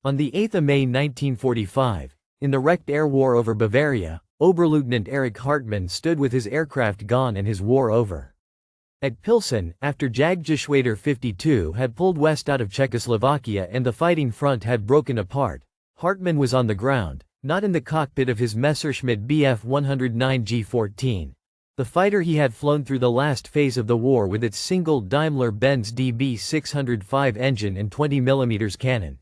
On the 8th of May 1945, in the wrecked air war over Bavaria, Oberleutnant Erich Hartmann stood with his aircraft gone and his war over. At Pilsen, after Jagdgeschwader 52 had pulled west out of Czechoslovakia and the fighting front had broken apart, Hartmann was on the ground, not in the cockpit of his Messerschmitt Bf 109 G14, the fighter he had flown through the last phase of the war with its single Daimler-Benz DB 605 engine and 20mm cannon.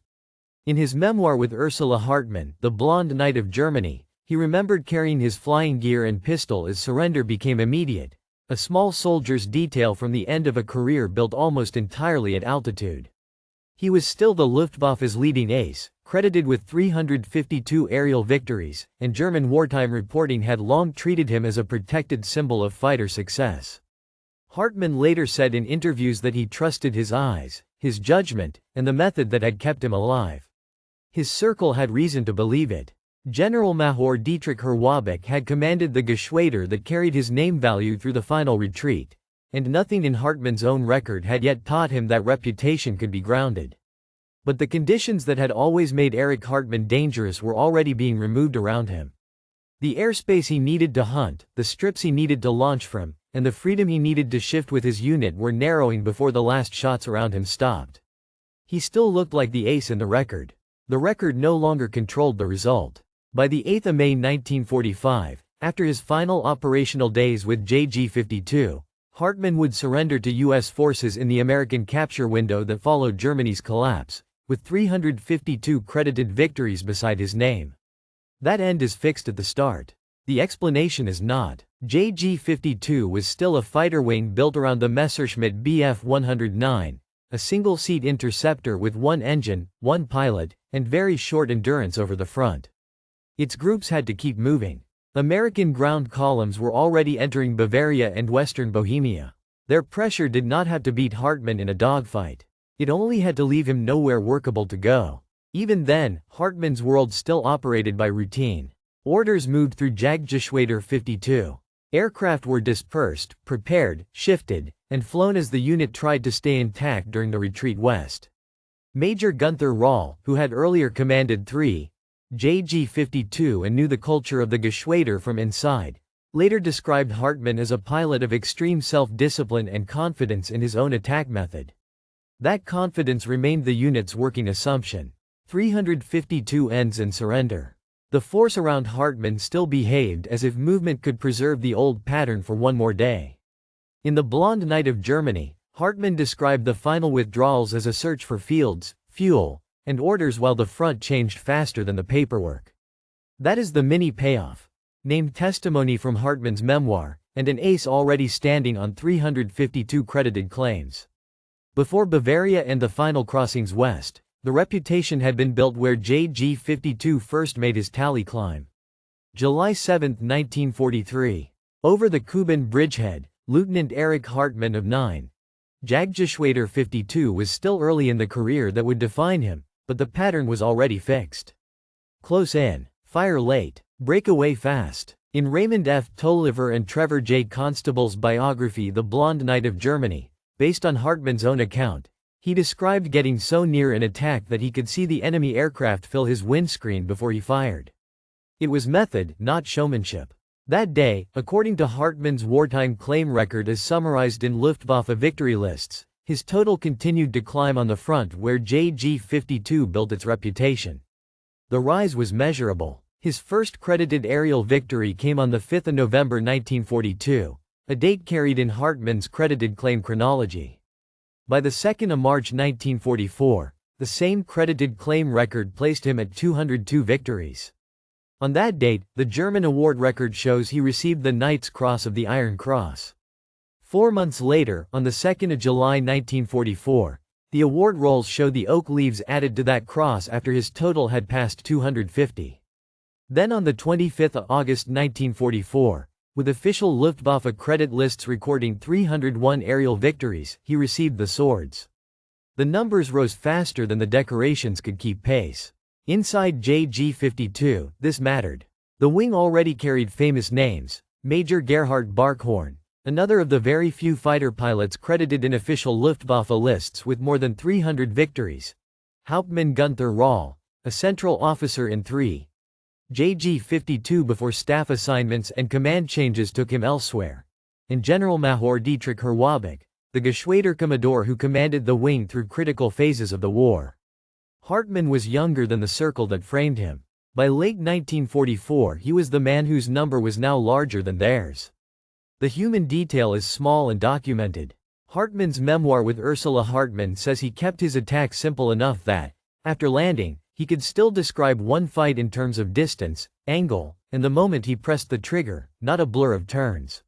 In his memoir with Ursula Hartmann, The Blonde Knight of Germany, he remembered carrying his flying gear and pistol as surrender became immediate, a small soldier's detail from the end of a career built almost entirely at altitude. He was still the Luftwaffe's leading ace, credited with 352 aerial victories, and German wartime reporting had long treated him as a protected symbol of fighter success. Hartmann later said in interviews that he trusted his eyes, his judgment, and the method that had kept him alive. His circle had reason to believe it. General Major Dietrich Herwarbeck had commanded the Geschwader that carried his name value through the final retreat, and nothing in Hartmann's own record had yet taught him that reputation could be grounded. But the conditions that had always made Erich Hartmann dangerous were already being removed around him. The airspace he needed to hunt, the strips he needed to launch from, and the freedom he needed to shift with his unit were narrowing before the last shots around him stopped. He still looked like the ace in the record. The record no longer controlled the result. By the 8th of May 1945, after his final operational days with JG-52, Hartmann would surrender to U.S. forces in the American capture window that followed Germany's collapse, with 352 credited victories beside his name. That end is fixed at the start. The explanation is not. JG-52 was still a fighter wing built around the Messerschmitt Bf 109, a single-seat interceptor with one engine, one pilot, and very short endurance over the front. Its groups had to keep moving. American ground columns were already entering Bavaria and western Bohemia. Their pressure did not have to beat Hartmann in a dogfight. It only had to leave him nowhere workable to go. Even then, Hartmann's world still operated by routine. Orders moved through Jagdgeschwader 52. Aircraft were dispersed, prepared, shifted, and flown as the unit tried to stay intact during the retreat west. Major Gunther Rahl, who had earlier commanded 3 JG-52 and knew the culture of the Geschwader from inside, later described Hartmann as a pilot of extreme self-discipline and confidence in his own attack method. That confidence remained the unit's working assumption. 352 ends and surrender. The force around Hartmann still behaved as if movement could preserve the old pattern for one more day. In The Blonde Knight of Germany, Hartmann described the final withdrawals as a search for fields, fuel, and orders while the front changed faster than the paperwork. That is the mini payoff. Named testimony from Hartmann's memoir, and an ace already standing on 352 credited claims. Before Bavaria and the final crossings west, the reputation had been built where JG-52 first made his tally climb. July 7, 1943. Over the Kuban bridgehead, Lieutenant Erich Hartmann of 9 Jagdgeschwader 52 was still early in the career that would define him, but the pattern was already fixed. Close in, fire late, break away fast. In Raymond F. Tolliver and Trevor J. Constable's biography The Blonde Knight of Germany, based on Hartmann's own account, he described getting so near an attack that he could see the enemy aircraft fill his windscreen before he fired. It was method, not showmanship. That day, according to Hartmann's wartime claim record as summarized in Luftwaffe victory lists, his total continued to climb on the front where JG-52 built its reputation. The rise was measurable. His first credited aerial victory came on the 5th of November 1942, a date carried in Hartmann's credited claim chronology. By the 2nd of March 1944, the same credited claim record placed him at 202 victories. On that date, the German award record shows he received the Knight's Cross of the Iron Cross. 4 months later, on the 2nd of July 1944, the award rolls show the oak leaves added to that cross after his total had passed 250. Then on the 25th of August 1944, with official Luftwaffe credit lists recording 301 aerial victories, he received the swords. The numbers rose faster than the decorations could keep pace. Inside JG-52, this mattered. The wing already carried famous names: Major Gerhard Barkhorn, another of the very few fighter pilots credited in official Luftwaffe lists with more than 300 victories; Hauptmann Gunther Rahl, a central officer in 3. JG-52 before staff assignments and command changes took him elsewhere. And Generalmajor Dietrich Herwabek, the Geschwader Commodore who commanded the wing through critical phases of the war. Hartmann was younger than the circle that framed him. By late 1944 he was the man whose number was now larger than theirs. The human detail is small and documented. Hartmann's memoir with Ursula Hartmann says he kept his attack simple enough that, after landing, he could still describe one fight in terms of distance, angle, and the moment he pressed the trigger, not a blur of turns.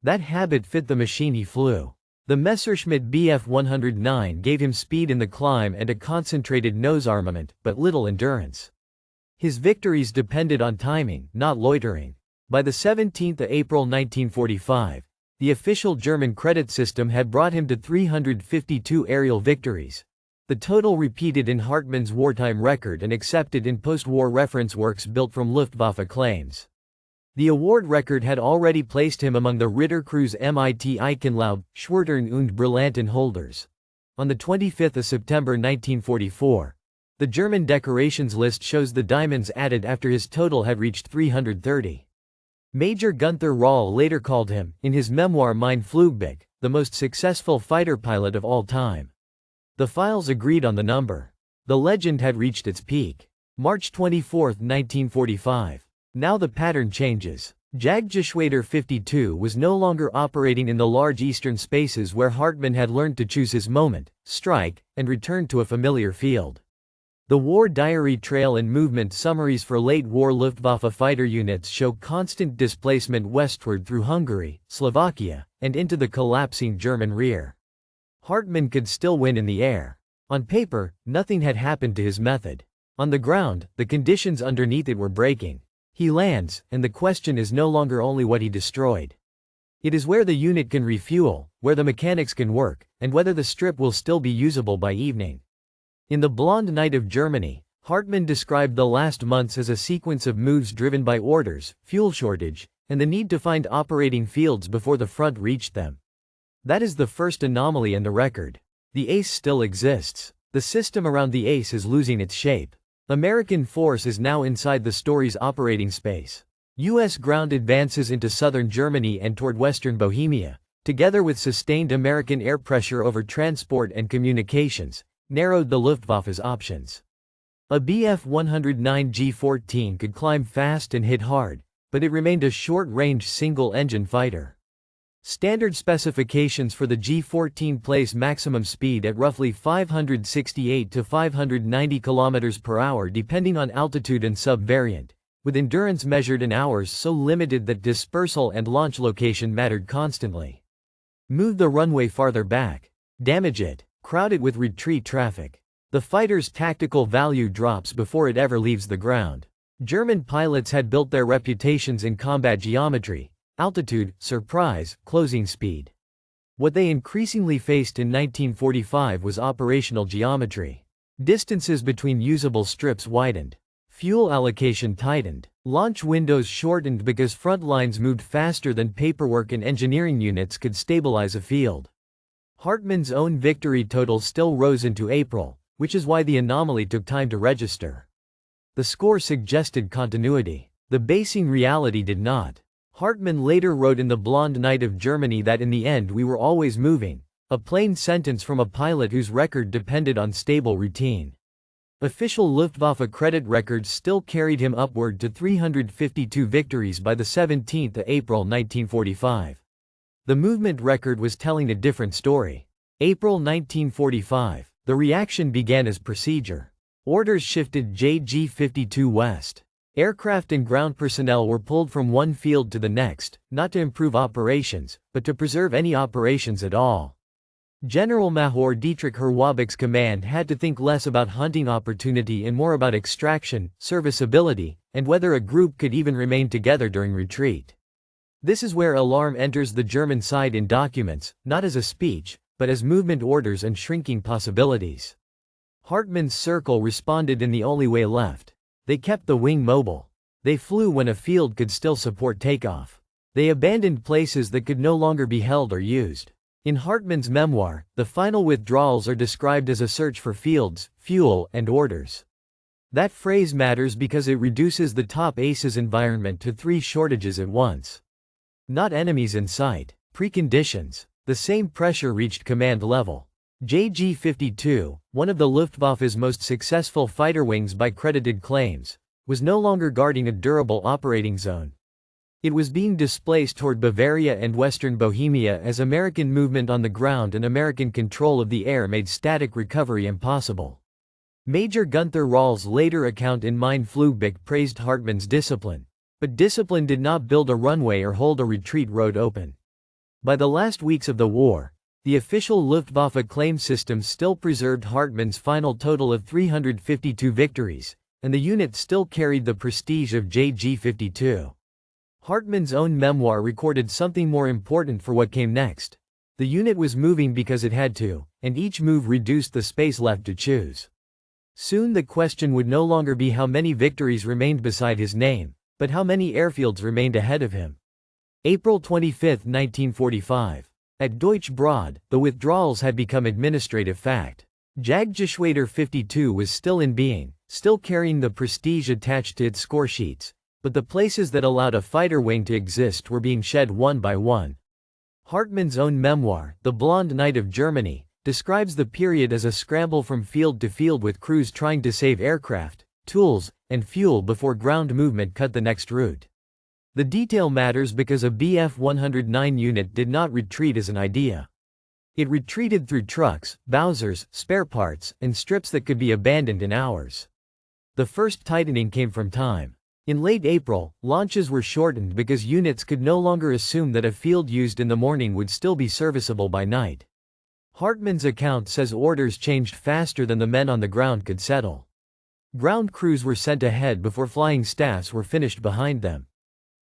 That habit fit the machine he flew. The Messerschmitt Bf 109 gave him speed in the climb and a concentrated nose armament, but little endurance. His victories depended on timing, not loitering. By the 17th of April 1945, the official German credit system had brought him to 352 aerial victories. The total repeated in Hartmann's wartime record and accepted in post-war reference works built from Luftwaffe claims. The award record had already placed him among the Ritterkreuz mit Eichenlaub, Schwertern und Brillanten holders. On the 25th of September 1944, the German decorations list shows the diamonds added after his total had reached 330. Major Gunther Rahl later called him, in his memoir Mein Flugbeck, the most successful fighter pilot of all time. The files agreed on the number. The legend had reached its peak. March 24, 1945. Now the pattern changes. Jagdgeschwader 52 was no longer operating in the large eastern spaces where Hartmann had learned to choose his moment, strike, and return to a familiar field. The war diary trail and movement summaries for late-war Luftwaffe fighter units show constant displacement westward through Hungary, Slovakia, and into the collapsing German rear. Hartmann could still win in the air. On paper, nothing had happened to his method. On the ground, the conditions underneath it were breaking. He lands, and the question is no longer only what he destroyed. It is where the unit can refuel, where the mechanics can work, and whether the strip will still be usable by evening. In The Blonde Night of Germany, Hartmann described the last months as a sequence of moves driven by orders, fuel shortage, and the need to find operating fields before the front reached them. That is the first anomaly in the record. The ace still exists. The system around the ace is losing its shape. American force is now inside the story's operating space. U.S. ground advances into southern Germany and toward western Bohemia, together with sustained American air pressure over transport and communications, narrowed the Luftwaffe's options. A Bf 109 G14 could climb fast and hit hard, but it remained a short-range single-engine fighter. Standard specifications for the G14 place maximum speed at roughly 568 to 590 km per hour depending on altitude and sub-variant, with endurance measured in hours so limited that dispersal and launch location mattered constantly. Move the runway farther back. Damage it. Crowd it with retreat traffic. The fighter's tactical value drops before it ever leaves the ground. German pilots had built their reputations in combat geometry. Altitude, surprise, closing speed. What they increasingly faced in 1945 was operational geometry. Distances between usable strips widened. Fuel allocation tightened. Launch windows shortened because front lines moved faster than paperwork and engineering units could stabilize a field. Hartmann's own victory total still rose into April, which is why the anomaly took time to register. The score suggested continuity. The basing reality did not. Hartmann later wrote in The Blonde Night of Germany that in the end we were always moving, a plain sentence from a pilot whose record depended on stable routine. Official Luftwaffe credit records still carried him upward to 352 victories by the 17th of April 1945. The movement record was telling a different story. April 1945, the reaction began as procedure. Orders shifted JG-52 west. Aircraft and ground personnel were pulled from one field to the next, not to improve operations, but to preserve any operations at all. Generalmajor Dietrich Herwabek's command had to think less about hunting opportunity and more about extraction, serviceability, and whether a group could even remain together during retreat. This is where alarm enters the German side in documents, not as a speech, but as movement orders and shrinking possibilities. Hartmann's circle responded in the only way left. They kept the wing mobile. They flew when a field could still support takeoff. They abandoned places that could no longer be held or used. In Hartmann's memoir, the final withdrawals are described as a search for fields, fuel, and orders. That phrase matters because it reduces the top ace's environment to 3 shortages at once. Not enemies in sight. Preconditions. The same pressure reached command level. JG-52, one of the Luftwaffe's most successful fighter wings by credited claims, was no longer guarding a durable operating zone. It was being displaced toward Bavaria and western Bohemia as American movement on the ground and American control of the air made static recovery impossible. Major Gunther Rahl's later account in Mein Flugbeck praised Hartmann's discipline, but discipline did not build a runway or hold a retreat road open. By the last weeks of the war, the official Luftwaffe claim system still preserved Hartmann's final total of 352 victories, and the unit still carried the prestige of JG-52. Hartmann's own memoir recorded something more important for what came next. The unit was moving because it had to, and each move reduced the space left to choose. Soon the question would no longer be how many victories remained beside his name, but how many airfields remained ahead of him. April 25, 1945. At Deutsch Brod, the withdrawals had become administrative fact. Jagdgeschwader 52 was still in being, still carrying the prestige attached to its score sheets, but the places that allowed a fighter wing to exist were being shed one by one. Hartmann's own memoir, The Blonde Night of Germany, describes the period as a scramble from field to field with crews trying to save aircraft, tools, and fuel before ground movement cut the next route. The detail matters because a Bf 109 unit did not retreat as an idea. It retreated through trucks, Bowsers, spare parts, and strips that could be abandoned in hours. The first tightening came from time. In late April, launches were shortened because units could no longer assume that a field used in the morning would still be serviceable by night. Hartmann's account says orders changed faster than the men on the ground could settle. Ground crews were sent ahead before flying staffs were finished behind them.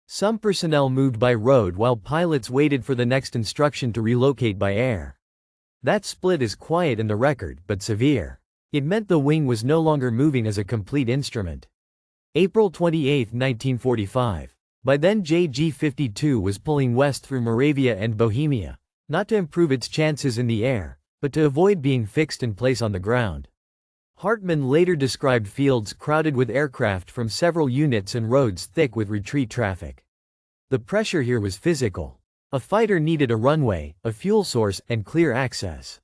Some personnel moved by road while pilots waited for the next instruction to relocate by air. That split is quiet in the record but severe. It meant the wing was no longer moving as a complete instrument. April 28, 1945. By then JG-52 was pulling west through Moravia and Bohemia, not to improve its chances in the air, but to avoid being fixed in place on the ground. Hartmann later described fields crowded with aircraft from several units and roads thick with retreat traffic. The pressure here was physical. A fighter needed a runway, a fuel source, and clear access.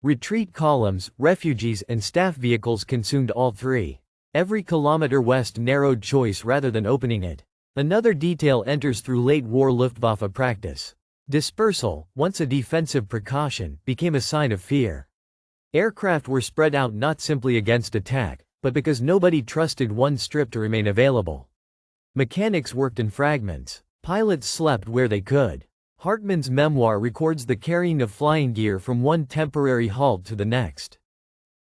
Retreat columns, refugees, and staff vehicles consumed all three. Every kilometer west narrowed choice rather than opening it. Another detail enters through late-war Luftwaffe practice. Dispersal, once a defensive precaution, became a sign of fear. Aircraft were spread out not simply against attack, but because nobody trusted one strip to remain available. Mechanics worked in fragments. Pilots slept where they could. Hartmann's memoir records the carrying of flying gear from one temporary halt to the next.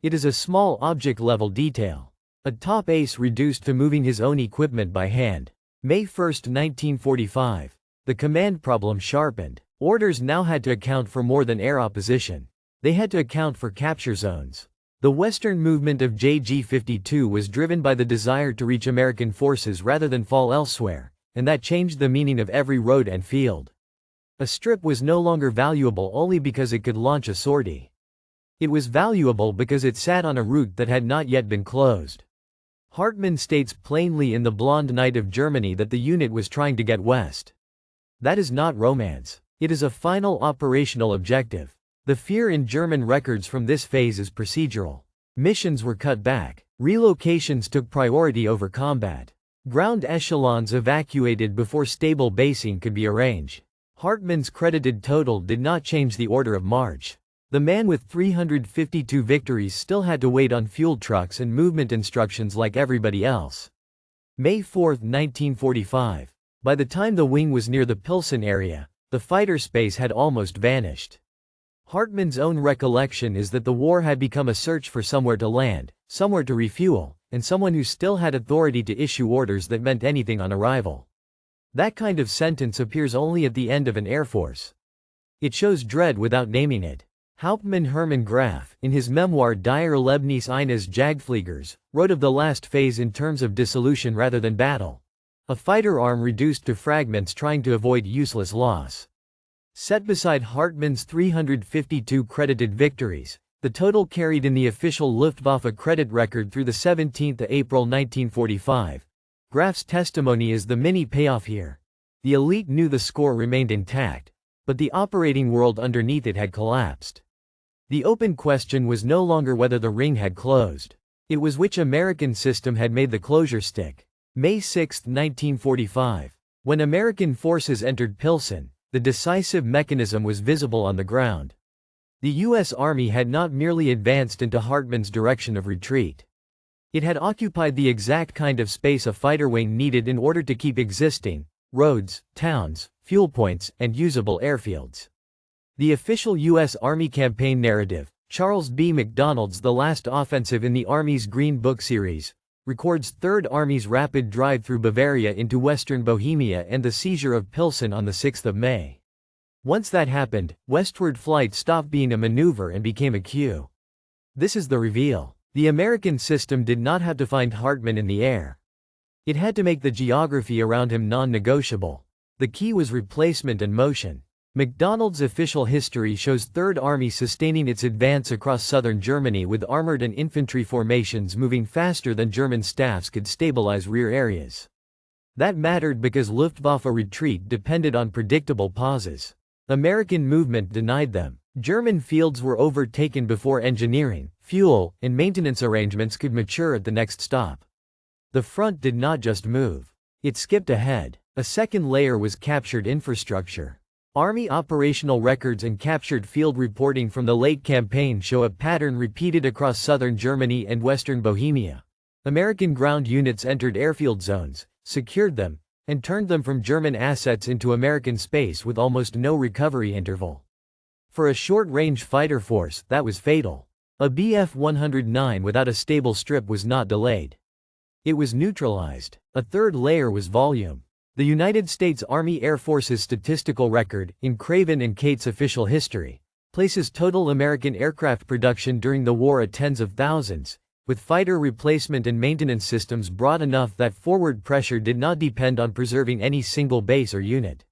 It is a small object-level detail. A top ace reduced to moving his own equipment by hand. May 1, 1945. The command problem sharpened. Orders now had to account for more than air opposition. They had to account for capture zones. The western movement of JG-52 was driven by the desire to reach American forces rather than fall elsewhere, and that changed the meaning of every road and field. A strip was no longer valuable only because it could launch a sortie. It was valuable because it sat on a route that had not yet been closed. Hartmann states plainly in The Blonde Night of Germany that the unit was trying to get west. That is not romance. It is a final operational objective. The fear in German records from this phase is procedural. Missions were cut back. Relocations took priority over combat. Ground echelons evacuated before stable basing could be arranged. Hartmann's credited total did not change the order of march. The man with 352 victories still had to wait on fuel trucks and movement instructions like everybody else. May 4, 1945. By the time the wing was near the Pilsen area, the fighter space had almost vanished. Hartmann's own recollection is that the war had become a search for somewhere to land, somewhere to refuel, and someone who still had authority to issue orders that meant anything on arrival. That kind of sentence appears only at the end of an air force. It shows dread without naming it. Hauptmann Hermann Graf, in his memoir Die Erlebnis eines Jagdfliegers, wrote of the last phase in terms of dissolution rather than battle. A fighter arm reduced to fragments trying to avoid useless loss. Set beside Hartmann's 352 credited victories, The total carried in the official Luftwaffe credit record through the 17th of April 1945. Graf's testimony is the mini payoff here. The elite knew the score remained intact, but the operating world underneath it had collapsed. The open question was no longer whether the ring had closed. It was which American system had made the closure stick. May 6, 1945. When American forces entered Pilsen, the decisive mechanism was visible on the ground. The U.S. Army had not merely advanced into Hartmann's direction of retreat. It had occupied the exact kind of space a fighter wing needed in order to keep existing: roads, towns, fuel points, and usable airfields. The official U.S. Army campaign narrative, Charles B. McDonald's The Last Offensive in the Army's Green Book series, records Third Army's rapid drive through Bavaria into western Bohemia and the seizure of Pilsen on the 6th of May. Once that happened, westward flight stopped being a maneuver and became a coup. This is the reveal. The American system did not have to find Hartmann in the air. It had to make the geography around him non-negotiable. The key was replacement and motion. McDonald's official history shows Third Army sustaining its advance across southern Germany with armored and infantry formations moving faster than German staffs could stabilize rear areas. That mattered because Luftwaffe retreat depended on predictable pauses. American movement denied them. German fields were overtaken before engineering, fuel, and maintenance arrangements could mature at the next stop. The front did not just move. It skipped ahead. A second layer was captured infrastructure. Army operational records and captured field reporting from the late campaign show a pattern repeated across southern Germany and western Bohemia. American ground units entered airfield zones, secured them, and turned them from German assets into American space with almost no recovery interval. For a short-range fighter force, that was fatal. A Bf-109 without a stable strip was not delayed. It was neutralized. A third layer was volume. The United States Army Air Force's statistical record, in Craven and Cate's official history, places total American aircraft production during the war at tens of thousands, with fighter replacement and maintenance systems broad enough that forward pressure did not depend on preserving any single base or unit.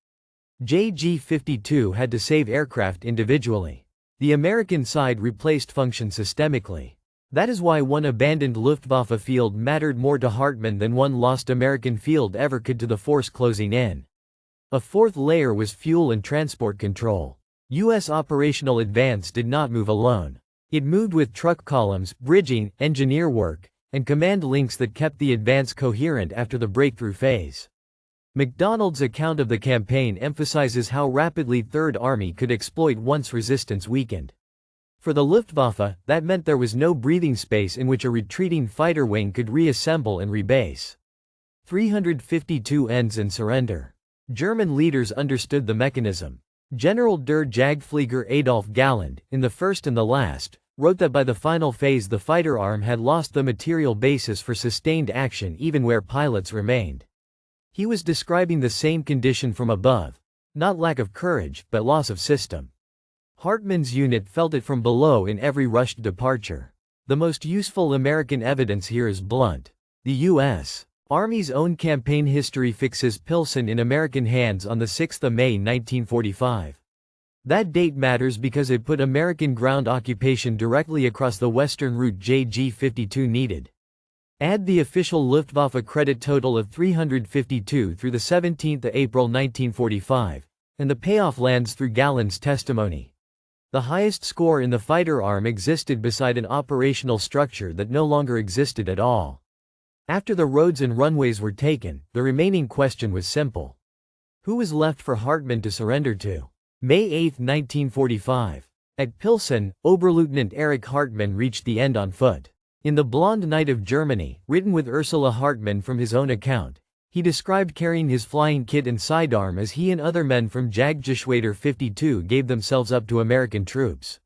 JG-52 had to save aircraft individually. The American side replaced function systemically. That is why one abandoned Luftwaffe field mattered more to Hartmann than one lost American field ever could to the force closing in. A fourth layer was fuel and transport control. U.S. operational advance did not move alone. It moved with truck columns, bridging, engineer work, and command links that kept the advance coherent after the breakthrough phase. McDonald's account of the campaign emphasizes how rapidly Third Army could exploit once resistance weakened. For the Luftwaffe, that meant there was no breathing space in which a retreating fighter wing could reassemble and rebase. 352 ends and surrender. German leaders understood the mechanism. General der Jagdflieger Adolf Galland, in The First and the Last, wrote that by the final phase the fighter arm had lost the material basis for sustained action even where pilots remained. He was describing the same condition from above. Not lack of courage, but loss of system. Hartmann's unit felt it from below in every rushed departure. The most useful American evidence here is blunt. The U.S. Army's own campaign history fixes Pilsen in American hands on the 6th of May 1945. That date matters because it put American ground occupation directly across the western route JG-52 needed. Add the official Luftwaffe credit total of 352 through the 17th of April 1945, and the payoff lands through Galland's testimony. The highest score in the fighter arm existed beside an operational structure that no longer existed at all. After the roads and runways were taken, the remaining question was simple. Who was left for Hartmann to surrender to? May 8, 1945. At Pilsen, Oberleutnant Erich Hartmann reached the end on foot. In The Blonde Night of Germany, written with Ursula Hartmann from his own account, he described carrying his flying kit and sidearm as he and other men from Jagdgeschwader 52 gave themselves up to American troops.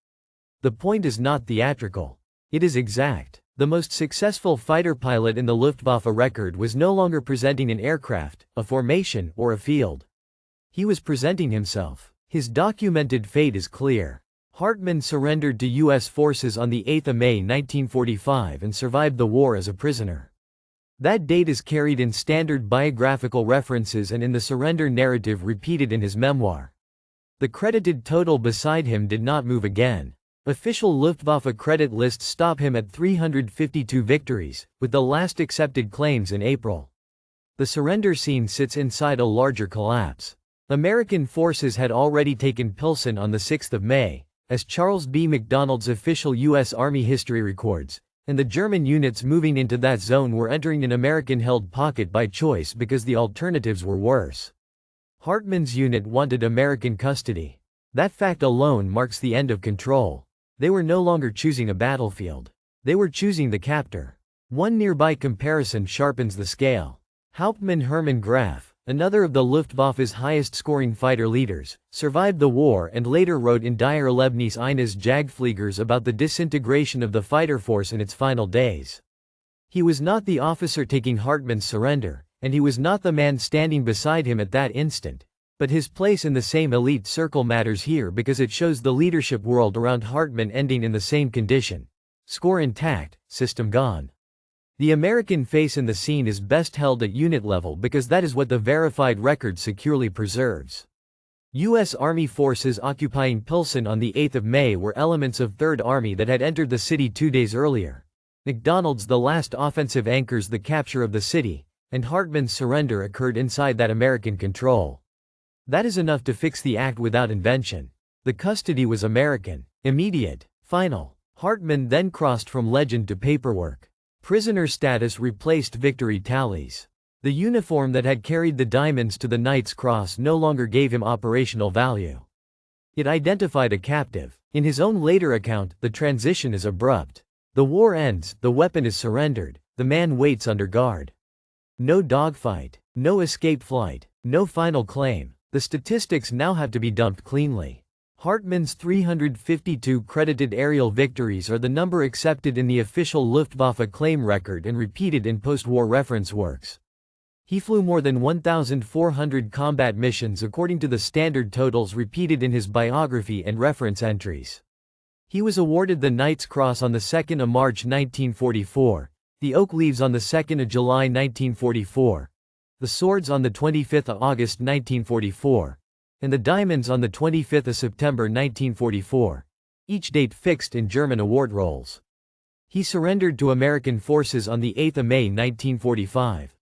The point is not theatrical. It is exact. The most successful fighter pilot in the Luftwaffe record was no longer presenting an aircraft, a formation, or a field. He was presenting himself. His documented fate is clear. Hartmann surrendered to U.S. forces on the 8th of May 1945 and survived the war as a prisoner. That date is carried in standard biographical references and in the surrender narrative repeated in his memoir. The credited total beside him did not move again. Official Luftwaffe credit lists stop him at 352 victories, with the last accepted claims in April. The surrender scene sits inside a larger collapse. American forces had already taken Pilsen on the 6th of May, as Charles B. McDonald's official U.S. Army history records, and the German units moving into that zone were entering an American-held pocket by choice because the alternatives were worse. Hartmann's unit wanted American custody. That fact alone marks the end of control. They were no longer choosing a battlefield. They were choosing the captor. One nearby comparison sharpens the scale. Hauptmann Hermann Graf, another of the Luftwaffe's highest-scoring fighter leaders, survived the war and later wrote in Die Erlebnis eines Jagdfliegers about the disintegration of the fighter force in its final days. He was not the officer taking Hartmann's surrender, and he was not the man standing beside him at that instant, but his place in the same elite circle matters here because it shows the leadership world around Hartmann ending in the same condition. Score intact, system gone. The American face in the scene is best held at unit level because that is what the verified record securely preserves. U.S. Army forces occupying Pilsen on the 8th of May were elements of 3rd Army that had entered the city 2 days earlier. McDonald's the last offensive anchors the capture of the city, and Hartmann's surrender occurred inside that American control. That is enough to fix the act without invention. The custody was American, immediate, final. Hartmann then crossed from legend to paperwork. Prisoner status replaced victory tallies. The uniform that had carried the diamonds to the Knight's Cross no longer gave him operational value. It identified a captive. In his own later account, the transition is abrupt. The war ends, the weapon is surrendered, the man waits under guard. No dogfight, no escape flight, no final claim. The statistics now have to be dumped cleanly. Hartmann's 352 credited aerial victories are the number accepted in the official Luftwaffe claim record and repeated in post-war reference works. He flew more than 1,400 combat missions according to the standard totals repeated in his biography and reference entries. He was awarded the Knight's Cross on the 2nd of March 1944, the Oak Leaves on the 2nd of July 1944, the Swords on the 25th of August 1944, and the Diamonds on the 25th of September 1944, each date fixed in German award rolls. He surrendered to American forces on the 8th of May 1945.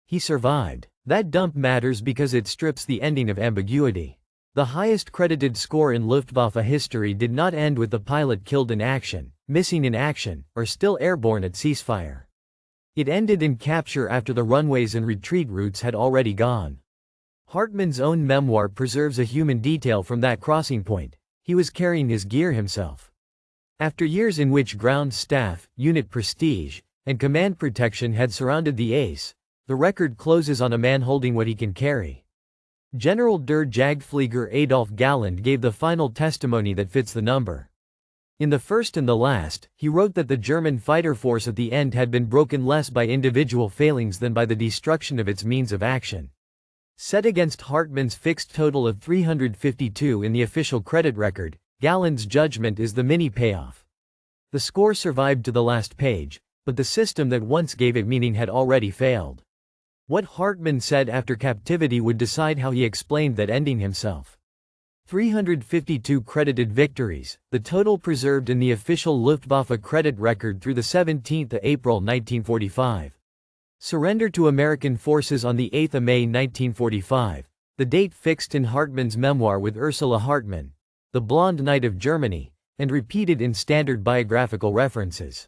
He survived. That dump matters because it strips the ending of ambiguity. The highest credited score in Luftwaffe history did not end with the pilot killed in action, missing in action, or still airborne at ceasefire. It ended in capture after the runways and retreat routes had already gone. Hartmann's own memoir preserves a human detail from that crossing point. He was carrying his gear himself. After years in which ground staff, unit prestige, and command protection had surrounded the ace, the record closes on a man holding what he can carry. General der Jagdflieger Adolf Galland gave the final testimony that fits the number. In The First and the Last, he wrote that the German fighter force at the end had been broken less by individual failings than by the destruction of its means of action. Set against Hartmann's fixed total of 352 in the official credit record, Galland's judgment is the mini payoff. The score survived to the last page, but the system that once gave it meaning had already failed. What Hartmann said after captivity would decide how he explained that ending himself. 352 credited victories, the total preserved in the official Luftwaffe credit record through the 17th of April 1945. Surrender to American forces on the 8th of May 1945, the date fixed in Hartmann's memoir with Ursula Hartmann, The Blonde Knight of Germany, and repeated in standard biographical references.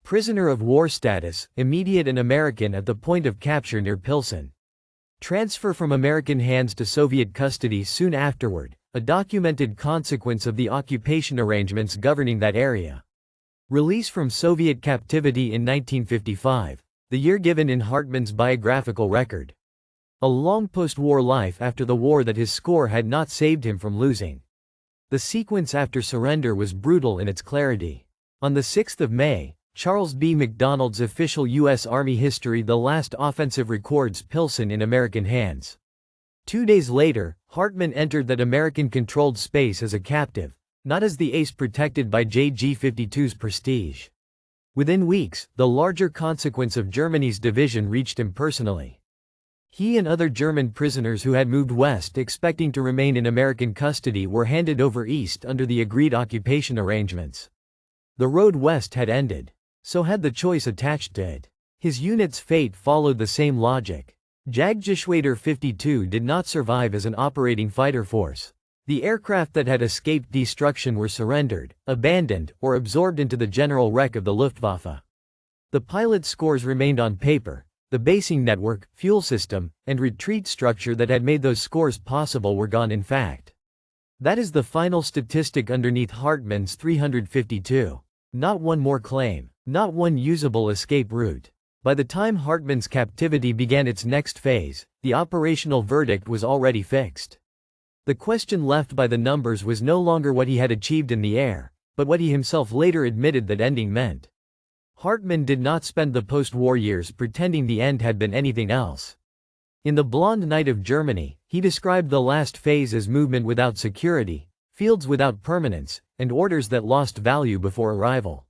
Prisoner of war status, immediate and American at the point of capture near Pilsen. Transfer from American hands to Soviet custody soon afterward, a documented consequence of the occupation arrangements governing that area. Release from Soviet captivity in 1955. The year given in Hartmann's biographical record. A long post-war life after the war that his score had not saved him from losing. The sequence after surrender was brutal in its clarity. On the 6th of May, Charles B. McDonald's official U.S. Army history the last offensive records Pilsen in American hands. 2 days later, Hartmann entered that American-controlled space as a captive, not as the ace protected by JG-52's prestige. Within weeks, the larger consequence of Germany's division reached him personally. He and other German prisoners who had moved west expecting to remain in American custody were handed over east under the agreed occupation arrangements. The road west had ended. So had the choice attached to it. His unit's fate followed the same logic. Jagdgeschwader 52 did not survive as an operating fighter force. The aircraft that had escaped destruction were surrendered, abandoned, or absorbed into the general wreck of the Luftwaffe. The pilot scores remained on paper. The basing network, fuel system, and retreat structure that had made those scores possible were gone in fact. That is the final statistic underneath Hartmann's 352. Not one more claim. Not one usable escape route. By the time Hartmann's captivity began its next phase, the operational verdict was already fixed. The question left by the numbers was no longer what he had achieved in the air, but what he himself later admitted that ending meant. Hartmann did not spend the post-war years pretending the end had been anything else. In The Blonde Night of Germany, he described the last phase as movement without security, fields without permanence, and orders that lost value before arrival.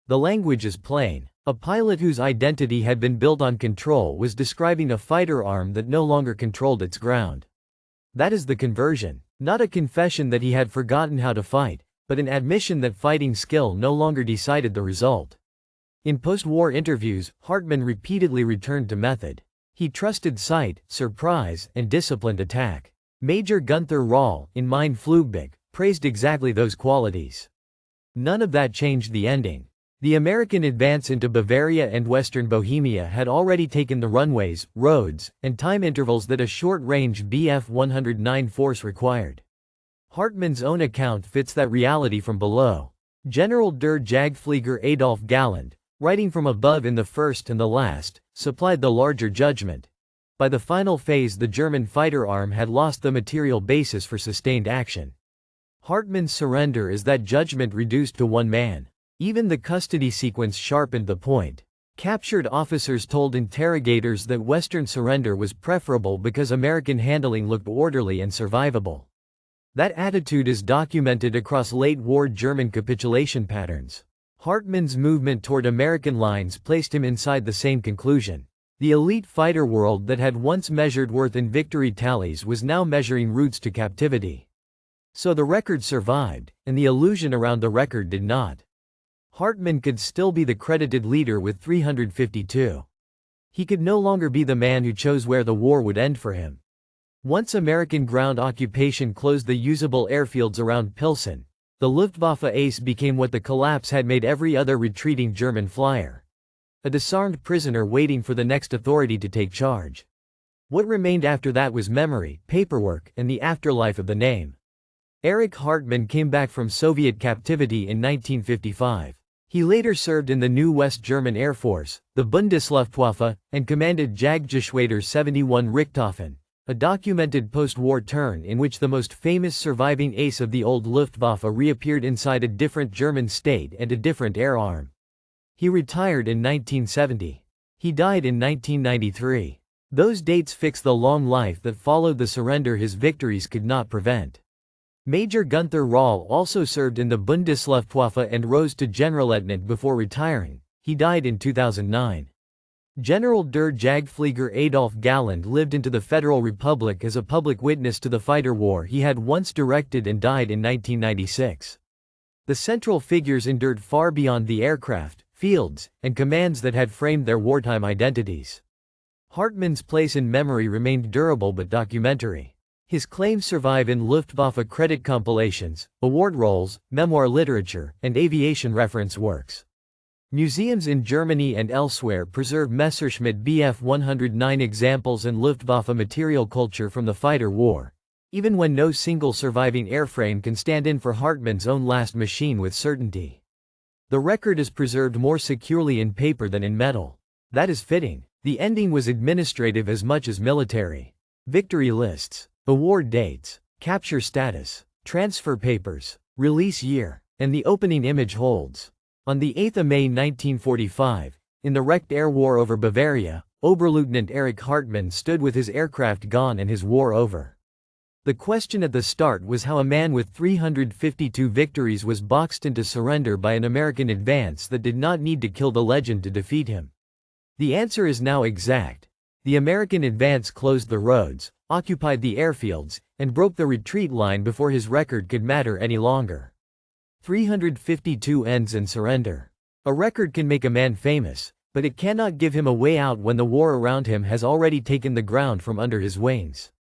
The language is plain. A pilot whose identity had been built on control was describing a fighter arm that no longer controlled its ground. That is the conversion, not a confession that he had forgotten how to fight, but an admission that fighting skill no longer decided the result. In post-war interviews, Hartmann repeatedly returned to method. He trusted sight, surprise, and disciplined attack. Major Gunther Rall, in Mein Flugzeug, praised exactly those qualities. None of that changed the ending. The American advance into Bavaria and western Bohemia had already taken the runways, roads, and time intervals that a short-range Bf 109 force required. Hartmann's own account fits that reality from below. General der Jagdflieger Adolf Galland, writing from above in the first and the last, supplied the larger judgment. By the final phase, the German fighter arm had lost the material basis for sustained action. Hartmann's surrender is that judgment reduced to one man. Even the custody sequence sharpened the point. Captured officers told interrogators that Western surrender was preferable because American handling looked orderly and survivable. That attitude is documented across late-war German capitulation patterns. Hartmann's movement toward American lines placed him inside the same conclusion. The elite fighter world that had once measured worth in victory tallies was now measuring routes to captivity. So the record survived, and the illusion around the record did not. Hartmann could still be the credited leader with 352. He could no longer be the man who chose where the war would end for him. Once American ground occupation closed the usable airfields around Pilsen, the Luftwaffe ace became what the collapse had made every other retreating German flyer. A disarmed prisoner waiting for the next authority to take charge. What remained after that was memory, paperwork, and the afterlife of the name. Erich Hartmann came back from Soviet captivity in 1955. He later served in the new West German Air Force, the Bundesluftwaffe, and commanded Jagdgeschwader 71 Richthofen, a documented post-war turn in which the most famous surviving ace of the old Luftwaffe reappeared inside a different German state and a different air arm. He retired in 1970. He died in 1993. Those dates fix the long life that followed the surrender his victories could not prevent. Major Gunther Rall also served in the Bundesluftwaffe and rose to Generalleutnant before retiring. He died in 2009. General der Jagdflieger Adolf Galland lived into the Federal Republic as a public witness to the fighter war he had once directed and died in 1996. The central figures endured far beyond the aircraft, fields, and commands that had framed their wartime identities. Hartmann's place in memory remained durable but documentary. His claims survive in Luftwaffe credit compilations, award rolls, memoir literature, and aviation reference works. Museums in Germany and elsewhere preserve Messerschmitt Bf 109 examples and Luftwaffe material culture from the fighter war, even when no single surviving airframe can stand in for Hartmann's own last machine with certainty. The record is preserved more securely in paper than in metal. That is fitting. The ending was administrative as much as military. Victory lists, award dates, capture status, transfer papers, release year, and the opening image holds. On the 8th of May 1945, in the wrecked air war over Bavaria, Oberleutnant Erich Hartmann stood with his aircraft gone and his war over. The question at the start was how a man with 352 victories was boxed into surrender by an American advance that did not need to kill the legend to defeat him. The answer is now exact. The American advance closed the roads, occupied the airfields, and broke the retreat line before his record could matter any longer. 352 ends and surrender. A record can make a man famous, but it cannot give him a way out when the war around him has already taken the ground from under his wings.